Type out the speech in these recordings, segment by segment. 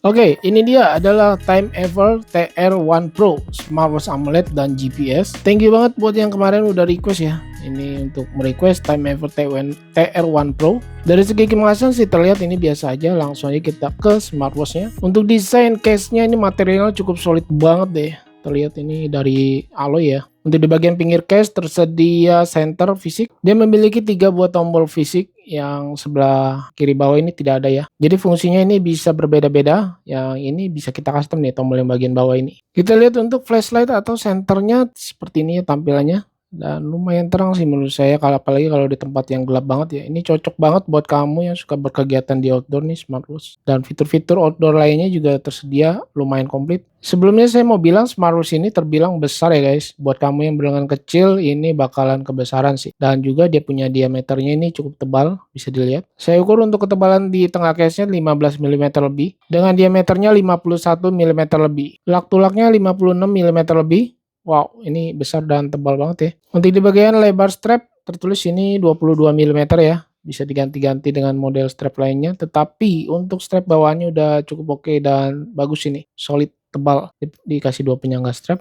Oke, ini dia adalah Time Ever TR1 Pro Smartwatch AMOLED dan GPS. Thank you banget buat yang kemarin udah request ya. Ini untuk merequest Time Ever TR1 Pro. Dari segi kemasan sih terlihat ini biasa aja. Langsung aja kita ke smartwatchnya. Untuk desain case-nya ini materialnya cukup solid banget deh. Terlihat ini dari alloy ya. Untuk di bagian pinggir case tersedia center fisik. Dia memiliki 3 buah tombol fisik, yang sebelah kiri bawah ini tidak ada ya. Jadi fungsinya ini bisa berbeda-beda. Yang ini bisa kita custom nih tombol yang bagian bawah ini. Kita lihat untuk flashlight atau senternya seperti ini ya tampilannya. Dan lumayan terang sih menurut saya, kalau apalagi kalau di tempat yang gelap banget ya. Ini cocok banget buat kamu yang suka berkegiatan di outdoor nih smartwatch. Dan fitur-fitur outdoor lainnya juga tersedia lumayan komplit. Sebelumnya saya mau bilang smartwatch ini terbilang besar ya guys. Buat kamu yang berlengan kecil ini bakalan kebesaran sih. Dan juga dia punya diameternya ini cukup tebal, bisa dilihat. Saya ukur untuk ketebalan di tengah case-nya 15 mm lebih. Dengan diameternya 51 mm lebih. Lak-tulaknya 56 mm lebih. Wow, ini besar dan tebal banget ya. Untuk di bagian lebar strap tertulis ini 22 mm ya. Bisa diganti-ganti dengan model strap lainnya. Tetapi untuk strap bawahnya udah cukup oke dan bagus ini. Solid, tebal. Dikasih 2 penyangga strap.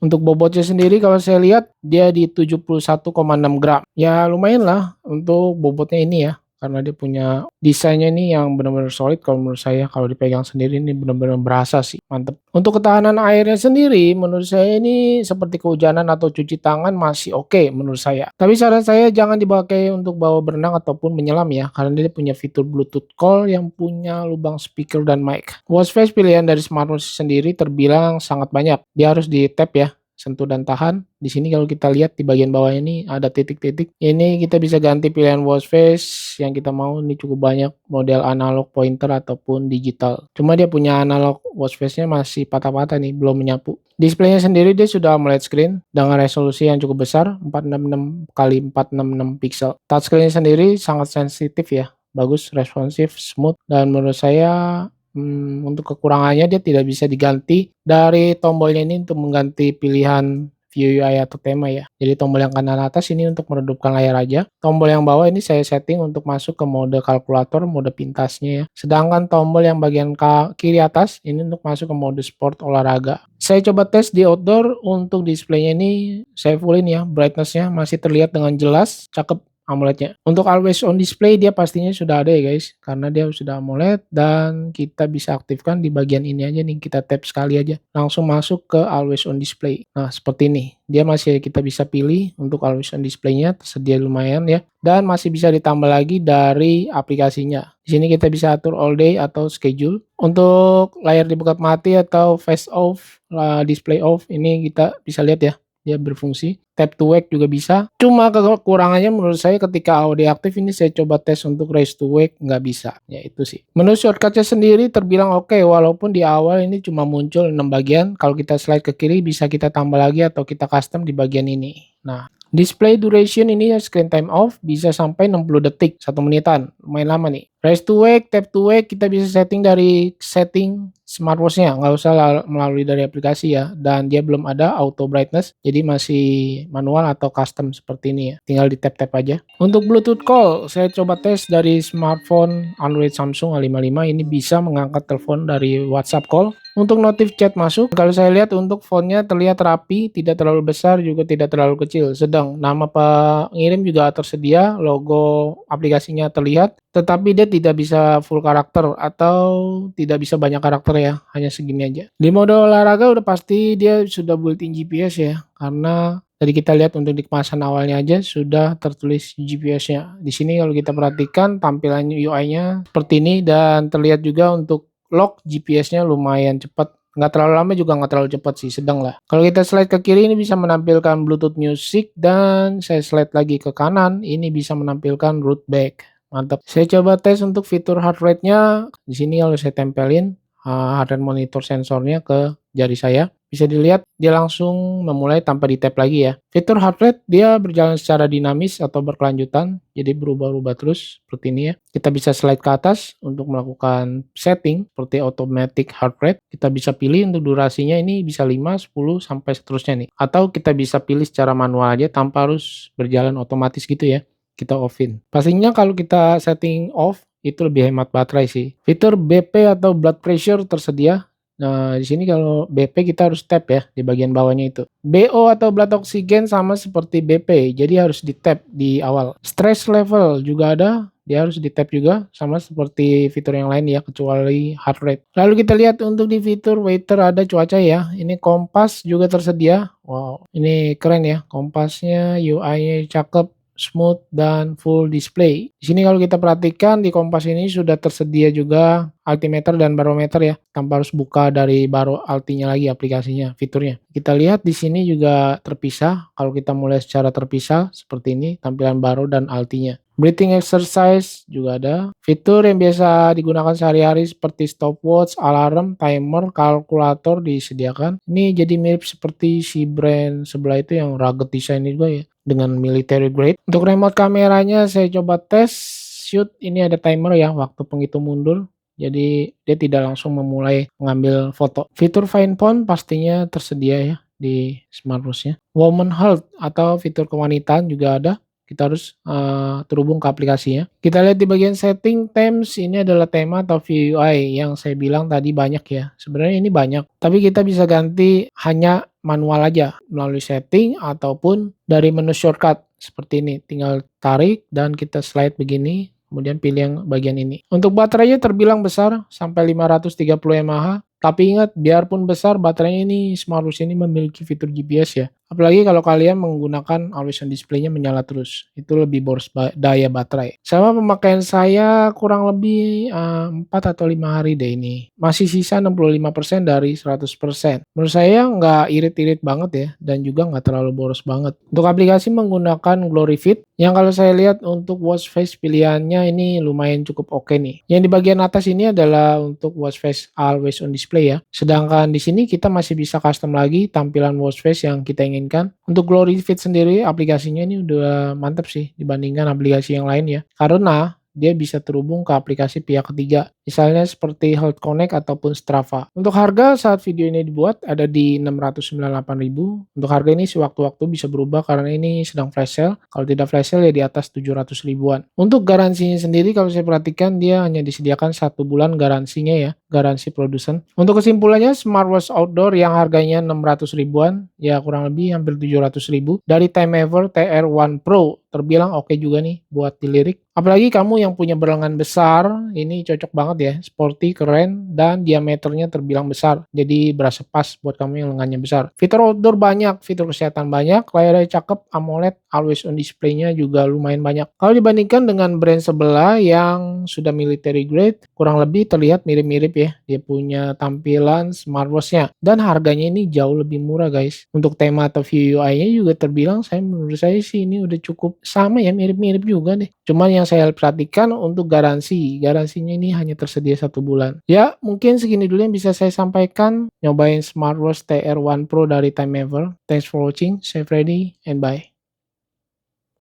Untuk bobotnya sendiri kalau saya lihat dia di 71,6 gram. Ya lumayan lah untuk bobotnya ini ya. Karena dia punya desainnya ini yang benar-benar solid kalau menurut saya. Kalau dipegang sendiri ini benar-benar berasa sih, mantep. Untuk ketahanan airnya sendiri menurut saya ini seperti kehujanan atau cuci tangan masih oke menurut saya. Tapi saran saya jangan dipakai untuk bawa berenang ataupun menyelam ya. Karena dia punya fitur Bluetooth call yang punya lubang speaker dan mic. Watch face pilihan dari smartwatch sendiri terbilang sangat banyak. Dia harus di tap ya, sentuh dan tahan. Di sini kalau kita lihat di bagian bawah ini ada titik-titik. Ini kita bisa ganti pilihan watch face yang kita mau. Ini cukup banyak model analog pointer ataupun digital. Cuma dia punya analog watch face-nya masih patah-patah nih, belum menyapu. Displaynya sendiri dia sudah AMOLED screen dengan resolusi yang cukup besar, 466 x 466 pixel. Touchscreen sendiri sangat sensitif ya, bagus, responsif, smooth, dan menurut saya untuk kekurangannya dia tidak bisa diganti dari tombolnya ini untuk mengganti pilihan view UI atau tema ya. Jadi tombol yang kanan atas ini untuk meredupkan layar aja. Tombol yang bawah ini saya setting untuk masuk ke mode kalkulator, mode pintasnya ya. Sedangkan tombol yang bagian kiri atas ini untuk masuk ke mode sport olahraga. Saya coba tes di outdoor. Untuk displaynya ini saya fullin ya, brightness-nya masih terlihat dengan jelas, cakep AMOLED-nya. Untuk always on display dia pastinya sudah ada ya guys, karena dia sudah AMOLED dan kita bisa aktifkan di bagian ini aja nih, kita tap sekali aja langsung masuk ke always on display. Nah seperti ini, dia masih kita bisa pilih untuk always on display-nya, tersedia lumayan ya, dan masih bisa ditambah lagi dari aplikasinya. Di sini kita bisa atur all day atau schedule. Untuk layar dibuka mati atau face off, display off, ini kita bisa lihat ya, dia berfungsi. Tap to wake juga bisa. Cuma kekurangannya menurut saya ketika AOD aktif ini saya coba tes untuk raise to wake nggak bisa. Ya itu sih. Menu shortcutnya sendiri terbilang oke, walaupun di awal ini cuma muncul 6 bagian. Kalau kita slide ke kiri bisa kita tambah lagi atau kita custom di bagian ini. Nah, display duration ini screen time off bisa sampai 60 detik, 1 menitan. Lumayan lama nih. Raise to wake, tap to wake kita bisa setting dari setting smartwatch-nya, nggak usah melalui dari aplikasi ya. Dan dia belum ada auto brightness, jadi masih manual atau custom seperti ini ya. Tinggal di tap-tap aja. Untuk Bluetooth call, saya coba tes dari smartphone Android Samsung A55 ini bisa mengangkat telepon dari WhatsApp call. Untuk notif chat masuk, kalau saya lihat untuk fontnya terlihat rapi, tidak terlalu besar juga tidak terlalu kecil, sedang. Nama pengirim juga tersedia, logo aplikasinya terlihat, tetapi dia tidak bisa full karakter atau tidak bisa banyak karakter ya, hanya segini aja. Di mode olahraga udah pasti dia sudah built-in GPS ya, karena tadi kita lihat untuk di kemasan awalnya aja sudah tertulis GPS-nya. Di sini kalau kita perhatikan tampilan UI-nya seperti ini, dan terlihat juga untuk lock GPS-nya lumayan cepat. Nggak terlalu lama juga nggak terlalu cepat sih, sedang lah. Kalau kita slide ke kiri ini bisa menampilkan Bluetooth Music, dan saya slide lagi ke kanan ini bisa menampilkan root back. Mantap. Saya coba tes untuk fitur heart rate-nya. Di sini kalau saya tempelin heart rate monitor sensornya ke jari saya, bisa dilihat dia langsung memulai tanpa di tap lagi ya. Fitur heart rate dia berjalan secara dinamis atau berkelanjutan, jadi berubah-ubah terus seperti ini ya. Kita bisa slide ke atas untuk melakukan setting seperti automatic heart rate. Kita bisa pilih untuk durasinya ini bisa 5, 10 sampai seterusnya nih. Atau kita bisa pilih secara manual aja tanpa harus berjalan otomatis gitu ya. Kita offin. Pastinya kalau kita setting off itu lebih hemat baterai sih. Fitur BP atau blood pressure tersedia. Nah, di sini kalau BP kita harus tap ya di bagian bawahnya itu. BO atau blood oxygen sama seperti BP, jadi harus di tap di awal. Stress level juga ada, dia harus di tap juga sama seperti fitur yang lain ya, kecuali heart rate. Lalu kita lihat untuk di fitur waiter ada cuaca ya. Ini kompas juga tersedia. Wow, ini keren ya kompasnya, UI-nya cakep, smooth dan full display. Di sini kalau kita perhatikan di Kompas ini sudah tersedia juga altimeter dan barometer ya, tanpa harus buka dari baro altinya lagi aplikasinya, fiturnya. Kita lihat di sini juga terpisah. Kalau kita mulai secara terpisah seperti ini tampilan baro dan altinya. Breathing exercise juga ada. Fitur yang biasa digunakan sehari-hari seperti stopwatch, alarm, timer, kalkulator disediakan. Ini jadi mirip seperti si brand sebelah itu yang rugged design juga ya, dengan military grade. Untuk remote kameranya saya coba tes shoot, ini ada timer ya, waktu penghitung mundur. Jadi dia tidak langsung memulai mengambil foto. Fitur Find Phone pastinya tersedia ya di smartwatch-nya. Woman Health atau fitur kewanitaan juga ada. Kita harus terhubung ke aplikasinya. Kita lihat di bagian setting themes, ini adalah tema atau UI yang saya bilang tadi banyak ya. Sebenarnya ini banyak, tapi kita bisa ganti hanya manual aja melalui setting ataupun dari menu shortcut seperti ini. Tinggal tarik dan kita slide begini, kemudian pilih yang bagian ini. Untuk baterainya terbilang besar sampai 530 mAh. Tapi ingat, biarpun besar baterainya ini, smartwatch ini memiliki fitur GPS ya. Apalagi kalau kalian menggunakan always on display-nya menyala terus. Itu lebih boros daya baterai. Sama pemakaian saya kurang lebih 4 atau 5 hari deh ini. Masih sisa 65% dari 100%. Menurut saya nggak irit-irit banget ya. Dan juga nggak terlalu boros banget. Untuk aplikasi menggunakan GloryFit. Yang kalau saya lihat untuk watch face pilihannya ini lumayan cukup oke nih. Yang di bagian atas ini adalah untuk watch face always on display ya. Sedangkan di sini kita masih bisa custom lagi tampilan watch face yang kita inginkan. Untuk GloryFit sendiri aplikasinya ini udah mantep sih dibandingkan aplikasi yang lain ya. Karena dia bisa terhubung ke aplikasi pihak ketiga. Misalnya seperti Health Connect ataupun Strava. Untuk harga saat video ini dibuat ada di 698.000. Untuk harga ini sewaktu-waktu bisa berubah karena ini sedang flash sale. Kalau tidak flash sale ya di atas 700 ribuan. Untuk garansinya sendiri kalau saya perhatikan dia hanya disediakan 1 bulan garansinya ya. Garansi produsen. Untuk kesimpulannya smartwatch outdoor yang harganya 600 ribuan ya kurang lebih hampir 700 ribu dari Time Ever TR1 Pro terbilang oke juga nih buat dilirik. Apalagi kamu yang punya berlengan besar, ini cocok banget ya, sporty, keren, dan diameternya terbilang besar. Jadi berasa pas buat kamu yang lengannya besar. Fitur outdoor banyak, fitur kesehatan banyak, layarnya cakep, AMOLED, always on display-nya juga lumayan banyak. Kalau dibandingkan dengan brand sebelah yang sudah military grade, kurang lebih terlihat mirip-mirip ya. Dia punya tampilan smartwatch-nya. Dan harganya ini jauh lebih murah guys. Untuk tema atau view UI-nya juga terbilang menurut saya sih ini udah cukup sama ya, mirip-mirip juga deh. Cuman yang saya perhatikan untuk garansinya ini hanya tersedia 1 bulan. Ya, mungkin segini dulu yang bisa saya sampaikan. Nyobain smartwatch TR1 Pro dari Time Ever. Thanks for watching. Saya Freddy and bye.